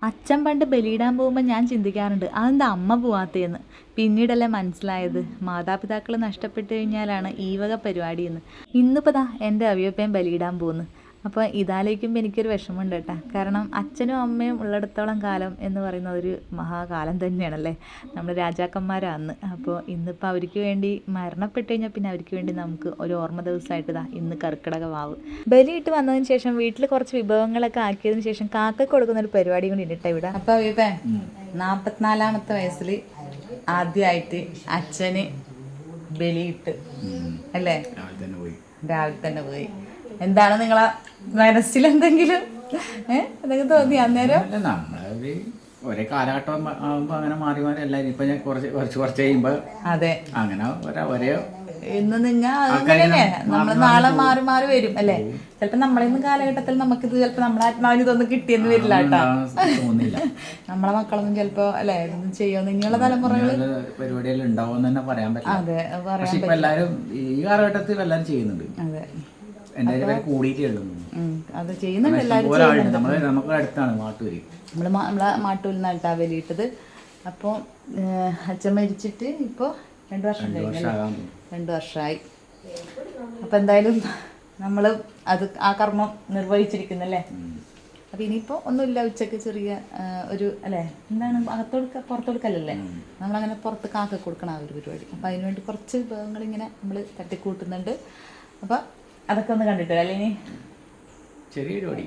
അച്ഛൻ പണ്ട് ബലിയിടാൻ പോകുമ്പോൾ ഞാൻ ചിന്തിക്കാറുണ്ട് അതെന്താ അമ്മ പോവാത്തേന്ന്. പിന്നീടല്ലേ മനസ്സിലായത് മാതാപിതാക്കൾ നഷ്ടപ്പെട്ടു കഴിഞ്ഞാലാണ് ഈ വക പരിപാടിയെന്ന്. ഇന്നിപ്പോൾ ദാ എൻ്റെ അവിയപ്പയും ബലിയിടാൻ പോകുന്നു. അപ്പോൾ ഇതാലോചിക്കുമ്പോൾ എനിക്കൊരു വിഷമമുണ്ട് കേട്ടോ. കാരണം അച്ഛനും അമ്മയും ഉള്ളിടത്തോളം കാലം എന്ന് പറയുന്നത് ഒരു മഹാകാലം തന്നെയാണല്ലേ. നമ്മൾ രാജാക്കന്മാരാണ്. അപ്പോൾ ഇന്നിപ്പോൾ അവർക്ക് വേണ്ടി മരണപ്പെട്ട് കഴിഞ്ഞാൽ പിന്നെ അവർക്ക് വേണ്ടി നമുക്ക് ഒരു ഓർമ്മ ദിവസമായിട്ട് ഇതാ ഇന്ന് കർക്കിടക വാവ് ബലിയിട്ട് വന്നതിന് ശേഷം വീട്ടിൽ കുറച്ച് വിഭവങ്ങളൊക്കെ ആക്കിയതിന് ശേഷം കാക്ക കൊടുക്കുന്ന ഒരു പരിപാടി കൂടി ഉണ്ട് ഇവിടെ. അപ്പോൾ അവിയപ്പേ 44-ാമത്തെ വയസ്സിൽ ആദ്യമായിട്ട് അച്ഛന് ബലിയിട്ട് അല്ലേ, രാവിലെ തന്നെ പോയി. എന്താണ് നിങ്ങളെ മനസ്സിൽ എന്തെങ്കിലും എന്തെങ്കിലും തോന്നി അന്നേരം? നമ്മളൊരു ഒരേ കാലഘട്ടം ആകുമ്പോ അങ്ങനെ മാറി മാറി എല്ലാവരും ഇപ്പൊ ഞാൻ കുറച്ച് കഴിയുമ്പോ അതെ അങ്ങനെ ഒരേ ഇന്ന് നിന്നെ നമ്മൾ നാളെ മാറി മാറി വരും അല്ലേ. ചിലപ്പോ നമ്മളിന്ന് കാലഘട്ടത്തിൽ നമുക്കിത് ചിലപ്പോ നമ്മളെ ആത്മാവിന് ഇതൊന്നും കിട്ടിയെന്ന് വരില്ല കേട്ടോ. നമ്മളെ മക്കളൊന്നും ചിലപ്പോ അല്ലെ ഇതൊന്നും ചെയ്യുമെന്ന് ഇനിയുള്ള തലമുറകൾ പരിപാടികൾ ഉണ്ടാവും തന്നെ പറയാൻ പറ്റില്ല. അതെ പറയാൻ ഇപ്പൊ എല്ലാരും ഈ കാലഘട്ടത്തിൽ എല്ലാരും ചെയ്യുന്നുണ്ട്. അതെ അത് ചെയ്യുന്നുണ്ട് എല്ലാവരും. നമുക്ക് അടുത്താണ് മാട്ടൂര്. നമ്മളെ മാട്ടൂരിൽ നിന്നായിട്ടാ ബലിയിട്ടത്. അപ്പോൾ അച്ഛൻ മരിച്ചിട്ട് ഇപ്പോൾ 2 വർഷം കഴിഞ്ഞു, 2 വർഷമായി. അപ്പം എന്തായാലും നമ്മൾ അത് ആ കർമ്മം നിർവഹിച്ചിരിക്കുന്നല്ലേ. അപ്പം ഇനിയിപ്പോൾ ഒന്നുമില്ല, ഉച്ചക്ക് ചെറിയ ഒരു അല്ലേ എന്താണ് അകത്തോടുക്ക പുറത്തോടുക്കല്ലേ, നമ്മളങ്ങനെ പുറത്ത് കാക്ക കൊടുക്കണം ആ ഒരു പരിപാടി. അപ്പം അതിനുവേണ്ടി കുറച്ച് വിഭവങ്ങളിങ്ങനെ നമ്മൾ തട്ടിക്കൂട്ടുന്നുണ്ട്. അപ്പം അതൊക്കെ ഒന്ന് കണ്ടിട്ടില്ല അല്ലെങ്കിൽ ചെറിയ പരിപാടി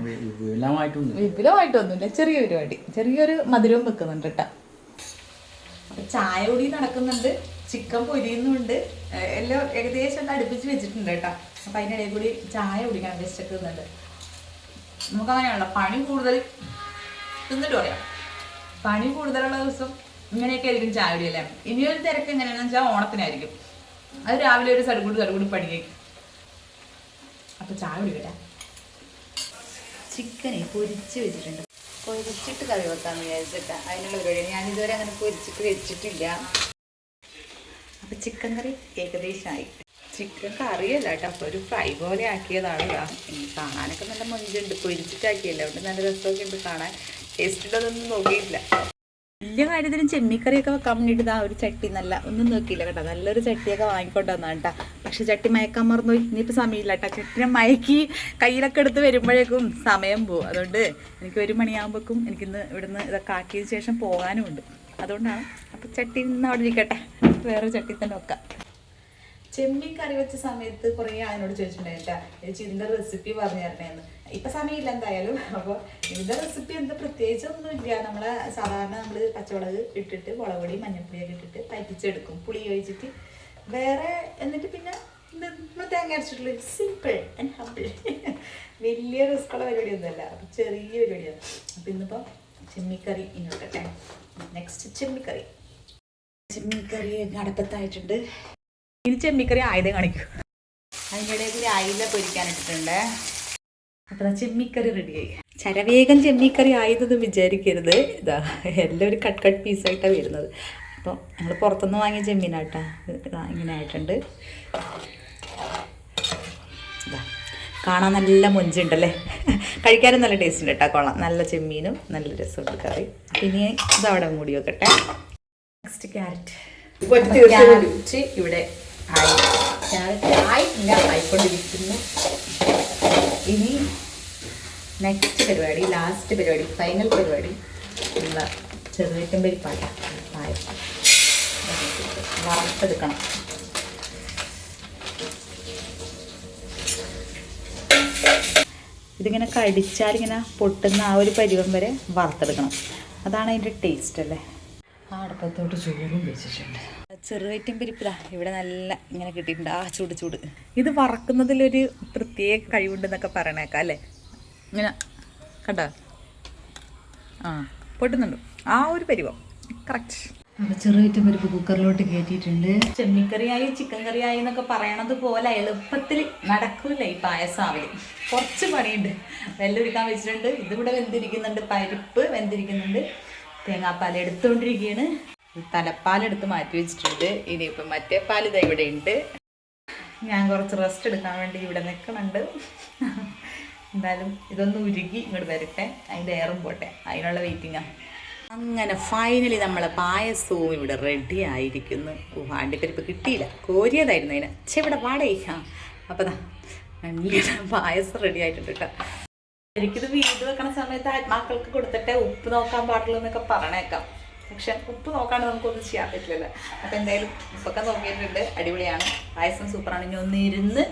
വിപുലമായിട്ടൊന്നുമില്ല, ചെറിയ പരിപാടി, ചെറിയൊരു മധുരവും വെക്കുന്നുണ്ട് കേട്ടോ. അപ്പം ചായ കൂടി നടക്കുന്നുണ്ട്, ചിക്കൻ പൊരിയുന്നുണ്ട്, എല്ലാം ഏകദേശം ഒന്ന് അടുപ്പിച്ച് വെച്ചിട്ടുണ്ട് കേട്ടോ. അപ്പം അതിനിടയിൽ കൂടി ചായ കുടിക്കാൻ വെച്ചിരിക്കുന്നുണ്ട്. നമുക്കങ്ങനെയാണല്ലോ പണി കൂടുതൽ തിന്നിട്ട് പറയാം. പണി കൂടുതലുള്ള ദിവസം ഇങ്ങനെയൊക്കെ ആയിരിക്കും ചായ കുടിയല്ലേ. ഇനിയൊരു തിരക്ക് എങ്ങനെയാണെന്ന് വെച്ചാൽ ഓണത്തിനായിരിക്കും. അത് രാവിലെ ഒരു സടുകൂടി പണിയേക്കും. അപ്പോൾ ചായ കുടിക്കട്ടെ. ചിക്കനെ പൊരിച്ച് വെച്ചിട്ടുണ്ട്, പൊരിച്ചിട്ട് കറി വെക്കാമെന്ന് വിചാരിച്ചിട്ട് അതിനുള്ള പരിപാടിയാണ്. ഞാനിതുവരെ അങ്ങനെ പൊരിച്ചിട്ട് വെച്ചിട്ടില്ല. അപ്പം ചിക്കൻ കറി ഏകദേശമായി. ചിക്കൻ കറിയല്ല കേട്ടോ, അപ്പോൾ ഒരു ഫ്രൈ പോലെ ആക്കിയതാണ്. കാണാനൊക്കെ നല്ല മൊഞ്ചുണ്ട്, പൊരിച്ചിട്ടാക്കിയല്ലേ, അതുകൊണ്ട് നല്ല രസമൊക്കെ ഉണ്ട് കാണാൻ. ടേസ്റ്റിലൊന്നും നോക്കിയിട്ടില്ല. വലിയ കാര്യത്തിനും ചെമ്മിക്കറിയൊക്കെ വെക്കാൻ വേണ്ടിയിട്ട് ഇതാ ഒരു ചട്ടി നല്ല ഒന്നും നോക്കിയില്ല കേട്ടോ. നല്ലൊരു ചട്ടിയൊക്കെ വാങ്ങിക്കൊണ്ട് വന്നാണ് കേട്ടോ. പക്ഷെ ചട്ടി മയക്കാൻ മറന്നുപോയി. ഇനിയിപ്പോൾ സമയമില്ല കേട്ടോ. ചട്ടിനെ മയക്കി കയ്യിലൊക്കെ എടുത്ത് വരുമ്പോഴേക്കും സമയം പോകും. അതുകൊണ്ട് എനിക്ക് 1 മണിയാകുമ്പോഴേക്കും എനിക്കിന്ന് ഇവിടുന്ന് ഇതൊക്കെ ആക്കിയതിന് ശേഷം പോകാനും ഉണ്ട്. അതുകൊണ്ടാണ്. അപ്പോൾ ചട്ടി നിന്ന് അവിടെ ഇരിക്കട്ടെ, വേറെ ചട്ടി തന്നെ വെക്കാം. ചെമ്മീൻ കറി വെച്ച സമയത്ത് കുറേ ആളിനോട് ചോദിച്ചിട്ടുണ്ടായിട്ടാ ചേച്ചി ഇതിൻ്റെ റെസിപ്പി പറഞ്ഞു തരണേന്ന്. ഇപ്പം സമയമില്ല എന്തായാലും. അപ്പോൾ ഇതിൻ്റെ റെസിപ്പി എന്താ പ്രത്യേകിച്ചൊന്നുമില്ല. നമ്മളെ സാധാരണ നമ്മൾ പച്ചമുളക് ഇട്ടിട്ട് മുളക് പൊടി മഞ്ഞൾപ്പൊടിയൊക്കെ ഇട്ടിട്ട് പറ്റിച്ചെടുക്കും, പുളി ഒഴിച്ചിട്ട്. വേറെ എന്നിട്ട് പിന്നെ നമ്മൾ തേങ്ങ അരച്ചിട്ടുള്ള സിമ്പിൾ ആൻഡ് ഹമ്പിൾ, വലിയ റിസ്ക്കുള്ള പരിപാടിയൊന്നുമല്ല. അപ്പം ചെറിയ പരിപാടിയാണ്. അപ്പം ഇന്നിപ്പോൾ ചെമ്മിക്കറി ഇങ്ങോട്ടെ. നെക്സ്റ്റ് ചെമ്മിക്കറി അടുപ്പത്തായിട്ടുണ്ട്. ഇനി ചെമ്മിക്കറി ആയുധം കാണിക്കും. അതിനിടയിൽ കൂടി അയില പൊരിക്കാനിട്ടിട്ടുണ്ട്. അപ്പം ചെമ്മിക്കറി റെഡിയായി. ചരവേഗം ചെമ്മിക്കറി ആയതെന്ന് വിചാരിക്കരുത്. ഇതാ എല്ലാം ഒരു കട്ട് പീസായിട്ടാണ് വരുന്നത്. അപ്പോൾ ഞങ്ങൾ പുറത്തുനിന്ന് വാങ്ങിയ ചെമ്മീനാട്ടാ. ഇതാ ഇങ്ങനെ ആയിട്ടുണ്ട്. ഇതാ കാണാൻ നല്ല മൊഞ്ചുണ്ടല്ലേ, കഴിക്കാനും നല്ല ടേസ്റ്റ് ഉണ്ട് കേട്ടോ. കൊള്ളാം, നല്ല ചെമ്മീനും നല്ല രസമുണ്ട് കറി. പിന്നെ ഇതവിടെ മൂടി വെക്കട്ടെ. നെക്സ്റ്റ് ക്യാരറ്റ് ഇവിടെ ആയി. ക്യാരറ്റ് ആയിട്ടില്ല, ആയിക്കൊണ്ടിരിക്കുന്നു. ഇനി നെക്സ്റ്റ് പരിപാടി, ലാസ്റ്റ് പരിപാടി, ഫൈനൽ പരിപാടി ഉള്ള ചെറുവറ്റം പരിപ്പായ പായസം വറുത്തെടുക്കണം. ഇതിങ്ങനെ കടിച്ചാൽ ഇങ്ങനെ പൊട്ടുന്ന ആ ഒരു പരുവം വരെ വറുത്തെടുക്കണം. അതാണ് അതിൻ്റെ ടേസ്റ്റ് അല്ലേ. ആ അടുപ്പത്തോട്ട് ചോറും വെച്ചിട്ടുണ്ട്. ചെറുവറ്റം പരിപ്പിതാ ഇവിടെ നല്ല ഇങ്ങനെ കിട്ടിയിട്ടുണ്ട്. ആ ചൂട് ഇത് വറക്കുന്നതിലൊരു പ്രത്യേക കഴിവുണ്ടെന്നൊക്കെ പറയണേക്കാം അല്ലേ. ഇങ്ങനെ കണ്ടോ, പൊട്ടുന്നുണ്ട് ആ ഒരു പരിവം കറക്റ്റ്. അപ്പോൾ ചെറുവറ്റം പരിപ്പ് കുക്കറിലോട്ട് കയറ്റിയിട്ടുണ്ട്. ചെമ്മിക്കറിയായി ചിക്കൻ കറിയായി എന്നൊക്കെ പറയണത് പോലെ എളുപ്പത്തിൽ നടക്കില്ല ഈ പായസാവിൽ. കുറച്ച് പണിയുണ്ട്. വെല്ലൊരുക്കാൻ വെച്ചിട്ടുണ്ട്. ഇതിവിടെ വെന്തിരിക്കുന്നുണ്ട്, പരിപ്പ് വെന്തിരിക്കുന്നുണ്ട്, തേങ്ങാപ്പാൽ എടുത്തുകൊണ്ടിരിക്കുകയാണ്. തലപ്പാലെടുത്ത് മാറ്റി വെച്ചിട്ടുണ്ട്. ഇനിയിപ്പം മറ്റേ പാൽ ഇതാ ഇവിടെ ഉണ്ട്. ഞാൻ കുറച്ച് റെസ്റ്റ് എടുക്കാൻ വേണ്ടി ഇവിടെ നിൽക്കുന്നുണ്ട്. എന്തായാലും ഇതൊന്ന് ഉരുകി ഇങ്ങോട്ട് വരട്ടെ, അതിൻ്റെ എയറും പോട്ടെ, അതിനുള്ള വെയിറ്റിങ്ങാണ്. അങ്ങനെ ഫൈനലി നമ്മളെ പായസവും ഇവിടെ റെഡി ആയിരിക്കുന്നു. അണ്ടിപ്പരിപ്പ് കിട്ടിയില്ല, കോരിയതായിരുന്നു അതിന്. ഇവിടെ പാടേ. അപ്പോൾ നല്ല പായസം റെഡി ആയിട്ടുണ്ട് കേട്ടോ. എനിക്കിത് വീട് വെക്കണ സമയത്ത് ആത്മാക്കൾക്ക് കൊടുത്തിട്ട് ഉപ്പ് നോക്കാൻ പാടുള്ളൂ എന്നൊക്കെ പറഞ്ഞേക്കാം. പക്ഷെ ഉപ്പ് നോക്കാണ്ട് നമുക്കൊന്നും ചെയ്യാൻ പറ്റില്ലല്ലോ. അപ്പോൾ എന്തായാലും ഉപ്പൊക്കെ നോക്കിയിട്ടുണ്ട്, അടിപൊളിയാണ്. പായസം സൂപ്പറാണ്. ഇനി ഒന്ന് ഇരുന്ന്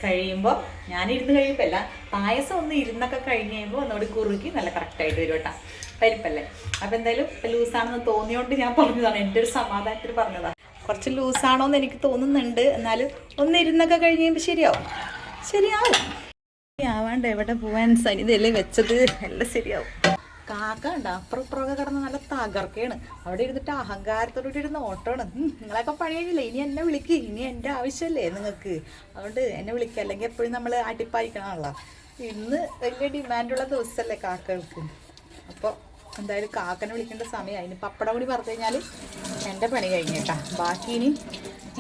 കഴിയുമ്പോൾ, ഞാനിരുന്ന് കഴിയുമ്പോൾ അല്ല, പായസം ഒന്ന് ഇരുന്നൊക്കെ കഴിഞ്ഞ് കഴിയുമ്പോൾ ഒന്നുകൂടി കുറുകി നല്ല കറക്റ്റായിട്ട് വരും കേട്ടോ. പരിപ്പല്ലേ. അപ്പോൾ എന്തായാലും ലൂസാണെന്ന് തോന്നിയോണ്ട് ഞാൻ പറഞ്ഞതാണ്, എൻ്റെ ഒരു സമാധാനത്തിൽ പറഞ്ഞതാണ്. കുറച്ച് ലൂസാണോ എന്ന് എനിക്ക് തോന്നുന്നുണ്ട്, എന്നാലും ഒന്ന് ഇരുന്നൊക്കെ കഴിഞ്ഞ് കഴിയുമ്പോൾ ശരിയാവും. ആവാണ്ട് എവിടെ പോവാൻ സനിതയല്ലേ വെച്ചത്, എല്ലാം ശരിയാവും. കാക്ക ഉണ്ട് അപ്പുറം ഇപ്പുറമൊക്കെ കിടന്ന് നല്ല തകർക്കയാണ്. അവിടെ ഇരുന്നിട്ട് അഹങ്കാരത്തോടുകൂടി ഇരുന്ന് ഓട്ടമാണ്. നിങ്ങളൊക്കെ പണി കഴിഞ്ഞില്ലേ, ഇനി എന്നെ വിളിക്ക്, ഇനി എൻ്റെ ആവശ്യമല്ലേ നിങ്ങൾക്ക്, അതുകൊണ്ട് എന്നെ വിളിക്കുക, അല്ലെങ്കിൽ എപ്പോഴും നമ്മൾ അടിപ്പായിക്കണമല്ലോ. ഇന്ന് വലിയ ഡിമാൻഡുള്ള ദിവസമല്ലേ കാക്കകൾക്ക്. അപ്പോൾ എന്തായാലും കാക്കനെ വിളിക്കേണ്ട സമയമായി. ഇനി പപ്പടം കൂടി പറഞ്ഞു കഴിഞ്ഞാൽ എൻ്റെ പണി കഴിഞ്ഞേട്ടാ. ബാക്കി ഇനി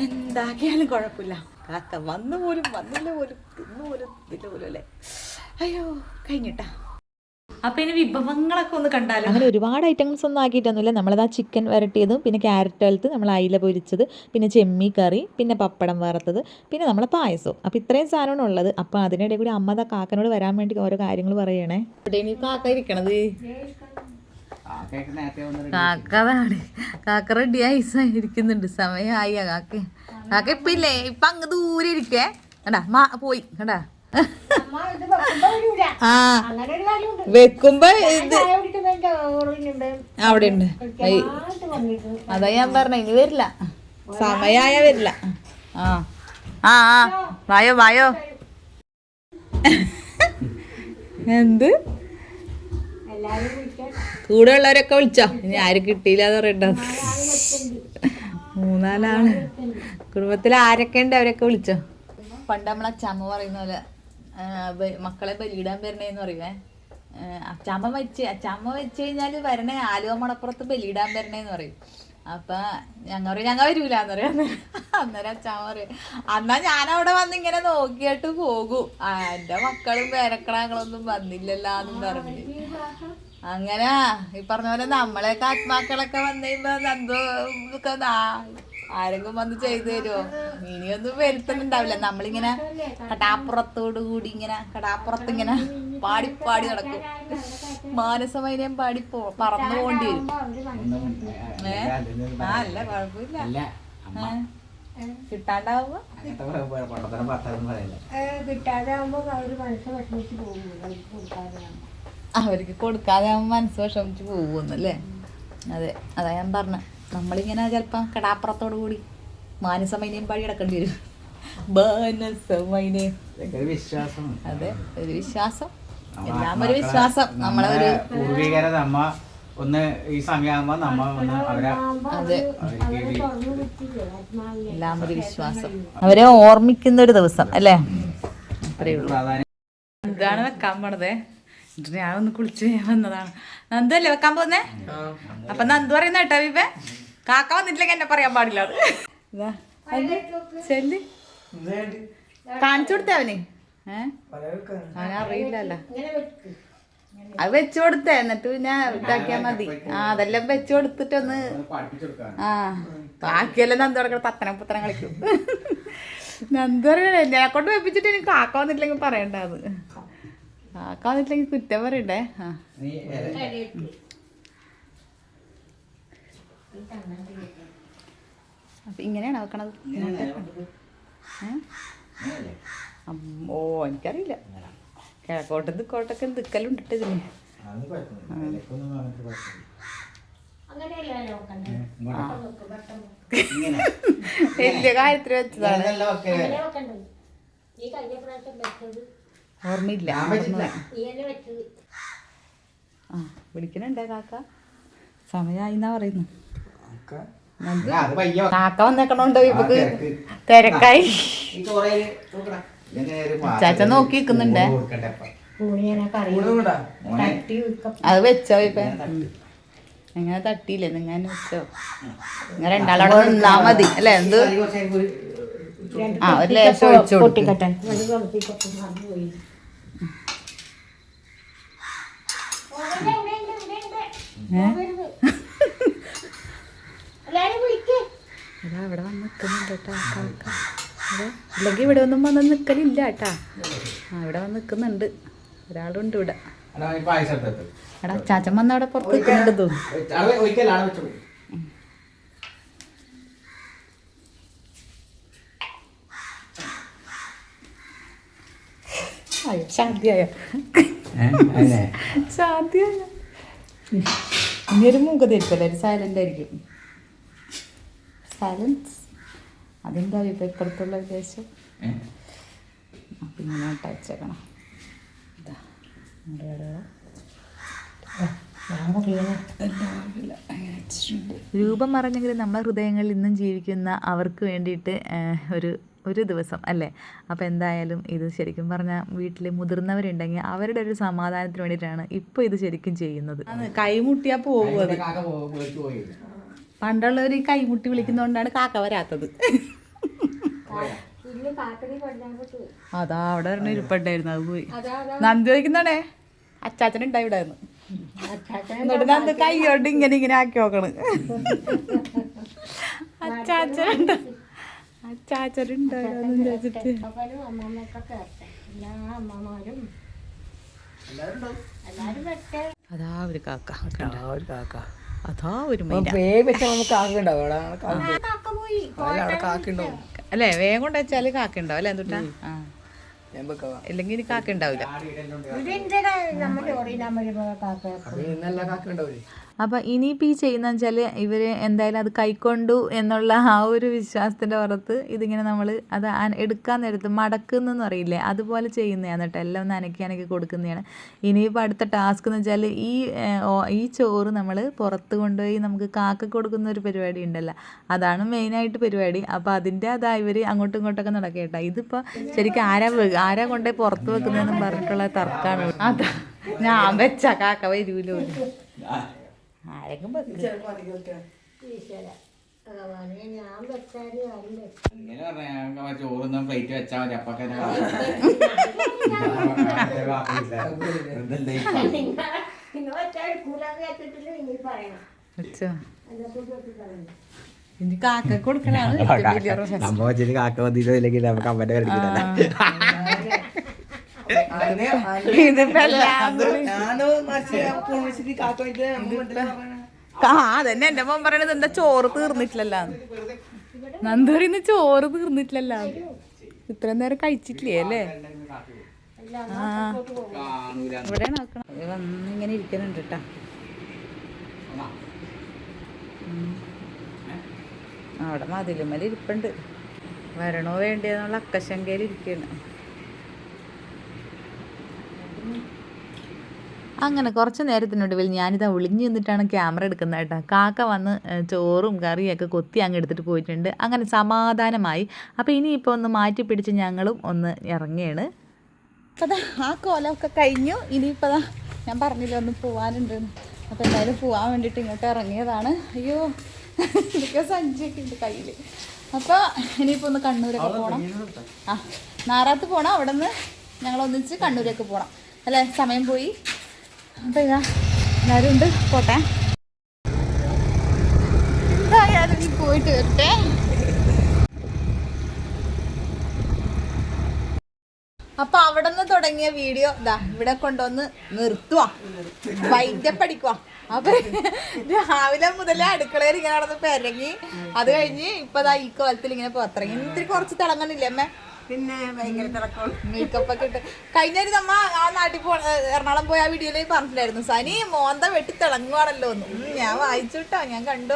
എന്താക്കിയാലും കുഴപ്പമില്ല. കാക്ക വന്നു പോലും വന്നില്ല പോലും തിന്നു പോലും ഇതില്ല പോലും അല്ലേ. അയ്യോ കഴിഞ്ഞിട്ടാ. അപ്പോൾ ഇനി വിഭവങ്ങളൊക്കെ ഒന്ന് കണ്ടാലും. അങ്ങനെ ഒരുപാട് ഐറ്റംസ് ഒന്നും ആക്കിയിട്ടൊന്നുമില്ല. നമ്മളത് ആ ചിക്കൻ വരട്ടിയതും പിന്നെ ക്യാരറ്റ് വലുത്ത്, നമ്മൾ അയില പൊരിച്ചത്, പിന്നെ ചെമ്മീൻ കറി, പിന്നെ പപ്പടം വറുത്തത്, പിന്നെ നമ്മളെ പായസവും. അപ്പോൾ ഇത്രയും സാധനമാണ് ഉള്ളത്. അപ്പോൾ അതിനിടെ കൂടി അമ്മ ദാ കാക്കനോട് വരാൻ വേണ്ടി ഓരോ കാര്യങ്ങൾ പറയണേ. ഇവിടെ ഇനി കാക്ക ഇരിക്കണത്, കാക്കതാണ്. കാക്ക റെഡി ഇരിക്കുന്നുണ്ട്. സമയമായി കാക്ക. കാക്ക ഇപ്പം ഇല്ലേ, ഇപ്പം അങ്ങ് ദൂരെ ഇരിക്കേ കണ്ടാ, പോയി കണ്ടാ. ആ വെക്കുമ്പോ ഇത് അവിടെ ഉണ്ട്. അതാ ഞാൻ പറഞ്ഞ, ഇനി വരില്ല, സമയായ വരില്ല. ആ ആ ആ വായോ വായോ. എന്ത് കൂടെ ഉള്ളവരൊക്കെ വിളിച്ചോ? ഇനി ആരും കിട്ടിയില്ലാന്ന് പറയണ്ട. 3-4 ആള് കുടുംബത്തിൽ ആരൊക്കെ ഉണ്ട് അവരൊക്കെ വിളിച്ചോ. പണ്ട് നമ്മളെ അച്ചാമ്മ പറയുന്ന പോലെ മക്കളെ ബലിയിടാൻ വരണേന്ന് പറയുവേ. അച്ചാമ്മ വെച്ച് കഴിഞ്ഞാൽ വരണേ ആലുവ മണപ്പുറത്ത് ബലിയിടാൻ വരണേന്ന് പറയും. അപ്പൊ ഞങ്ങൾ വരൂലെന്ന് പറയാം. അന്നേരം അച്ചാമ്മ പറയും, എന്നാ ഞാനവിടെ വന്ന് ഇങ്ങനെ നോക്കിയിട്ട് പോകും, എൻ്റെ മക്കളും പേരക്കിടാങ്ങളൊന്നും വന്നില്ലല്ലോന്നും പറഞ്ഞു. അങ്ങനെ ഈ പറഞ്ഞ പോലെ നമ്മളെയൊക്കെ ആത്മാക്കളൊക്കെ വന്നു കഴിയുമ്പോ എന്തോ ആരെങ്കിലും വന്ന് ചെയ്തു തരുമോ? ഇനിയൊന്നും വരുത്തുന്നുണ്ടാവില്ല. നമ്മളിങ്ങനെ കടാപ്പുറത്തോടു കൂടി ഇങ്ങനെ കടാപ്പുറത്തിങ്ങനെ പാടി നടക്കും. മാനസമൈനയും പറന്നു പോണ്ടി വരും. അല്ല കുഴപ്പമില്ല, കിട്ടാണ്ടാവുമ്പോ അവർക്ക് കൊടുക്കാതെ ആവുമ്പോ മനസ്സ് വിഷമിച്ച് പോകുന്നല്ലേ. അതെ, അതാ ഞാൻ പറഞ്ഞ, നമ്മളിങ്ങനെ ചിലപ്പോൾ കടാപ്പുറത്തോടു കൂടി മാനസമൈനയും പാടി കിടക്കേണ്ടി വരും. മാനസമൈനയും, അതെ, ഒരു വിശ്വാസം, എല്ലാം ഒരു വിശ്വാസം. നമ്മളെ ഒരു പൂർവികര നമ്മ ഒന്ന് ഈ സമയമാകുമ്പോ നമ്മ ഒന്ന് അവരെ, അതെ, എല്ലാം ഒരു വിശ്വാസം, അവരെ ഓർമ്മിക്കുന്ന ഒരു ദിവസം അല്ലേ. അത്രയേ ഉള്ളൂ. എന്താണ് വെക്കാൻ പോണതേ? ഞാനൊന്ന് കുളിച്ച് വന്നതാണ്. നന്ദു അല്ലേ വെക്കാൻ പോന്നേ? അപ്പൊ നന്ദു പറയുന്ന കേട്ടോ, വിവേ കാക്ക വന്നിട്ടില്ലെങ്കിൽ എന്നെ പറയാൻ പാടില്ല. ചെല്ലി കാണിച്ചു കൊടുത്തേ അവന്. അവനറിയില്ലല്ലോ. അത് വെച്ചു കൊടുത്തേ, എന്നിട്ട് പിന്നെ ഇതാക്കിയാ മതി. അതെല്ലാം വെച്ചു കൊടുത്തിട്ടൊന്ന്. ബാക്കിയെല്ലാം നന്ദു കിടക്കണം, പത്തനം കളിക്കും. നന്ദു പറയണേ എന്നെ കൊണ്ട് വെപ്പിച്ചിട്ട് എനിക്ക് കാക്ക വന്നിട്ടില്ലെങ്കിൽ പറയണ്ടാന്ന്. കാക്ക വന്നിട്ടില്ലെങ്കിൽ കുറ്റം പറയണ്ടേ. അപ്പൊ ഇങ്ങനെയാണ് വെക്കണത്. ഓ എനിക്കറിയില്ല, കിഴക്കോട്ടും ദിക്കോട്ടൊക്കെ ദിക്കലുണ്ടിട്ട് ഇതിന്. വലിയ കാര്യത്തിൽ വെച്ചതാണ്, ഓർമ്മയില്ല. ആ വിളിക്കണുണ്ടേ കാക്ക, സമയമായി എന്നാ പറയുന്നു. കാക്ക വന്നേക്കണോണ്ടോ ഇപ്പൊക്ക് തിരക്കായി. ചാച്ച നോക്കി നിക്കുന്നുണ്ടേ. അത് വെച്ചോ ഇപ്പൊ? എങ്ങനെ തട്ടിയില്ലേ? നിങ്ങൾ വെച്ചോ? നിങ്ങൾ രണ്ടാളോടെ നിന്നാ മതി അല്ലേ? എന്ത് ആ ഒരു ലേശം ഒഴിച്ചു കൊടുക്കും. അതാ അവിടെ വന്ന് നിൽക്കുന്നുണ്ട് കേട്ടോ കാക്ക. അതെ, അല്ലെങ്കിൽ ഇവിടെ ഒന്നും വന്ന് നിൽക്കലില്ല കേട്ടാ. ഇവിടെ വന്ന് നിൽക്കുന്നുണ്ട്, ഒരാളുണ്ട് ഇവിടെ. എടാ ചാച്ചൻ വന്ന് അവിടെ പുറത്ത് നിൽക്കുന്നുണ്ട് തോന്നുന്നു. ശാന്തിയായോ? ശാന്തിയായ ഇനി ഒരു മൂകതായിരിക്കുമല്ലോ, ഒരു സൈലന്റ് ആയിരിക്കും. സൈലൻസ് അതെന്താ ഇപ്പം ഇപ്പുറത്തുള്ള ഉദ്ദേശം? അപ്പം ഇങ്ങനെ ടച്ചേക്കണം. ഇതാ രൂപം പറഞ്ഞെങ്കിൽ നമ്മുടെ ഹൃദയങ്ങളിൽ ഇന്നും ജീവിക്കുന്ന അവർക്ക് വേണ്ടിയിട്ട് ഒരു ദിവസം അല്ലേ. അപ്പോൾ എന്തായാലും ഇത് ശരിക്കും പറഞ്ഞാൽ വീട്ടിൽ മുതിർന്നവരുണ്ടെങ്കിൽ അവരുടെ ഒരു സമാധാനത്തിന് വേണ്ടിയിട്ടാണ് ഇപ്പോൾ ഇത് ശരിക്കും ചെയ്യുന്നത്. കൈമുട്ടിയാൽ പോകും. അത് പണ്ടുള്ളവർ ഈ കൈമുട്ടി വിളിക്കുന്നതുകൊണ്ടാണ് കാക്ക വരാത്തത്. അതാ അവിടെ ഒരെണ്ണം ഇരിപ്പുണ്ടായിരുന്നു, അത് പോയി. നന്ദി ചോദിക്കുന്നതാണേ അച്ചാച്ചനുണ്ടായി ഇവിടെ നിന്ന്. എന്നിട്ട് നന്ദി കൈയോണ്ട് ഇങ്ങനെ ഇങ്ങനെ ആക്കി നോക്കണ്. അച്ചാച്ചനുണ്ടോ അച്ചാച്ചനുണ്ടായിരുന്നു ചോദിച്ചിട്ട്. അതാ ഒരു കാക്ക, അതാ ഒരു അല്ലേ, വേഗം കൊണ്ട് വെച്ചാല് കാക്ക ഉണ്ടാവും അല്ലേ എന്തുട്ടാ? ഇല്ലെങ്കിൽ ഇനി കാക്ക ഉണ്ടാവില്ല. അപ്പം ഇനിയിപ്പോൾ ഈ ചെയ്യുന്നതെന്ന് വെച്ചാൽ ഇവർ എന്തായാലും അത് കൈക്കൊണ്ടു എന്നുള്ള ആ ഒരു വിശ്വാസത്തിൻ്റെ പുറത്ത് ഇതിങ്ങനെ നമ്മൾ അത് എടുക്കാൻ നേരത്ത് മടക്കുന്നതെന്ന് അറിയില്ലേ, അതുപോലെ ചെയ്യുന്നതാണ് കേട്ടോ. എല്ലാം ഒന്ന് അനക്കി കൊടുക്കുന്നതാണ്. ഇനിയിപ്പോൾ അടുത്ത ടാസ്ക് എന്ന് വെച്ചാൽ ഈ ചോറ് നമ്മൾ പുറത്ത് കൊണ്ടുപോയി നമുക്ക് കാക്ക കൊടുക്കുന്ന ഒരു പരിപാടി ഉണ്ടല്ലോ, അതാണ് മെയിനായിട്ട് പരിപാടി. അപ്പോൾ അതിൻ്റെ അതാ ഇവർ അങ്ങോട്ടും ഇങ്ങോട്ടൊക്കെ നടക്കേട്ടാ. ഇതിപ്പോൾ ശരിക്കും ആരാ കൊണ്ടുപോയി പുറത്ത് വെക്കുന്നതെന്നും പറഞ്ഞിട്ടുള്ള തർക്കമാണ്. അതാ ഞാൻ വെച്ച കാക്ക വരൂലോ, ആരെങ്കിലും ചോറൊന്നും പ്ലേറ്റ് വെച്ചാൽ മതി. അപ്പൊ ഇനി കാക്ക കൊടുക്കലാണ് കാക്ക വന്നില്ലെങ്കിൽ നമുക്ക് അമ്മന്റെ അതന്നെ എന്റെ മോൻ പറയണത്, എന്താ ചോറ് തീർന്നിട്ടില്ലല്ലോ നന്ദൂരിന്ന്, ചോറ് തീർന്നിട്ടില്ലല്ലോ, ഇത്രയും നേരം കഴിച്ചിട്ടില്ലേ അല്ലേ? ഇവിടെ നോക്കണം, വന്നിങ്ങനെ ഇരിക്കുന്നുണ്ട് കേട്ടാ. അവിടെ മതിലുമ്മൽ ഇരിപ്പുണ്ട്, വരണോ വേണ്ടിയെന്നുള്ള അക്കശങ്കയിൽ ഇരിക്കുകയാണ്. അങ്ങനെ കുറച്ച് നേരത്തിനൊടുവിൽ ഞാനിതാ ഒളിഞ്ഞു നിന്നിട്ടാണ് ക്യാമറ എടുക്കുന്നത് കേട്ടോ. കാക്ക വന്ന് ചോറും കറിയൊക്കെ കൊത്തി അങ്ങ് എടുത്തിട്ട് പോയിട്ടുണ്ട്. അങ്ങനെ സമാധാനമായി. അപ്പോൾ ഇനിയിപ്പോൾ ഒന്ന് മാറ്റി പിടിച്ച് ഞങ്ങളും ഒന്ന് ഇറങ്ങുകയാണ്. അപ്പോൾ അതാ ആ കോലമൊക്കെ കഴിഞ്ഞു. ഇനിയിപ്പോൾ അതാ ഞാൻ പറഞ്ഞില്ല ഒന്ന് പോകാനുണ്ട്. അപ്പോൾ എന്തായാലും പോകാൻ വേണ്ടിയിട്ട് ഇങ്ങോട്ട് ഇറങ്ങിയതാണ്. അയ്യോ ഇതൊക്കെ സഞ്ചിയൊക്കെ ഉണ്ട് കയ്യിൽ. അപ്പോൾ ഇനിയിപ്പോൾ ഒന്ന് കണ്ണൂരൊക്കെ പോകണം. നാറാത്ത് പോകണം. അവിടെ നിന്ന് ഞങ്ങളൊന്നിച്ച് കണ്ണൂരൊക്കെ പോകണം അല്ലേ, സമയം പോയി. അപ്പം ഇതാ എല്ലാവരും ഉണ്ട്, പോട്ടെ. എന്തായാലും നീ പോയിട്ട് വരട്ടെ. അപ്പം അവിടെ നിന്ന് തുടങ്ങിയ വീഡിയോ ഇതാ ഇവിടെ കൊണ്ടുവന്ന് നിർത്തുവാ, വൈദ്യപ്പടിക്കുവാ. അപ്പം രാവിലെ മുതലേ അടുക്കളയിൽ ഇങ്ങനെ നടന്ന് പെരങ്ങി, അത് കഴിഞ്ഞ് ഇപ്പം ദാ ഈ കോലത്തിൽ ഇങ്ങനെ പുറത്തിറങ്ങി. ഇത്തിരി കുറച്ച് തിളങ്ങണില്ലേ അമ്മ? പിന്നെ ഭയങ്കര തിളക്കമാണ്. മേക്കപ്പ് ഒക്കെ ഇട്ട് കഴിഞ്ഞൊരു നമ്മ ആ നാട്ടിൽ എറണാകുളം പോയ ആ വീഡിയോയിൽ പറഞ്ഞിട്ടുണ്ടായിരുന്നു, സനി മോന്ത വെട്ടി തിളങ്ങുവാണല്ലോ എന്ന്. ഞാൻ വായിച്ചു കേട്ടോ, ഞാൻ കണ്ടു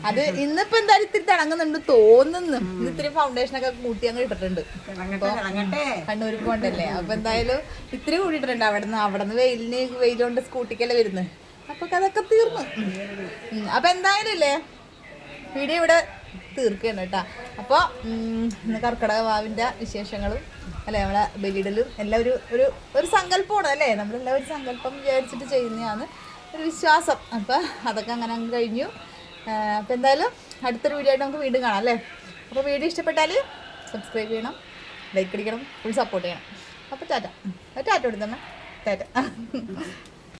അത് ഇന്നിപ്പോ എന്തായാലും ഇത്തിരി തിളങ്ങുന്നുണ്ട് തോന്നുന്നു. ഇന്ന് ഇത്തിരി ഫൗണ്ടേഷനൊക്കെ കൂട്ടി അങ്ങ് ഇട്ടിട്ടുണ്ട്, കണ്ണൂർക്ക് പോണ്ടല്ലേ. അപ്പൊ എന്തായാലും ഇത്തിരി കൂട്ടിയിട്ടുണ്ട്. അവിടുന്ന് വെയിലുകൊണ്ട് സ്കൂട്ടിക്കല്ലേ വരുന്നത്. അപ്പൊ അതൊക്കെ തീർന്നു. അപ്പൊ എന്തായാലും ഇല്ലേ വീഡിയോ ഇവിടെ തീർക്കുകയാണ് കേട്ടോ. അപ്പോൾ ഇന്ന് കർക്കിടക വാവിൻ്റെ വിശേഷങ്ങളും അല്ലേ, നമ്മളെ ബലിയിടലും എല്ലാം ഒരു സങ്കല്പമാണ് അല്ലേ, നമ്മളെല്ലാം ഒരു സങ്കല്പം വിചാരിച്ചിട്ട് ചെയ്യുന്നതാണ്, ഒരു വിശ്വാസം. അപ്പോൾ അതൊക്കെ അങ്ങനെ അങ്ങ് കഴിഞ്ഞു. അപ്പോൾ എന്തായാലും അടുത്തൊരു വീഡിയോ ആയിട്ട് നമുക്ക് വീണ്ടും കാണാം അല്ലേ. അപ്പോൾ വീഡിയോ ഇഷ്ടപ്പെട്ടാൽ സബ്സ്ക്രൈബ് ചെയ്യണം, ലൈക്ക് അടിക്കണം, ഫുൾ സപ്പോർട്ട് ചെയ്യണം. അപ്പോൾ ടാറ്റ കൊടുത്തമ്മ, ടാറ്റ.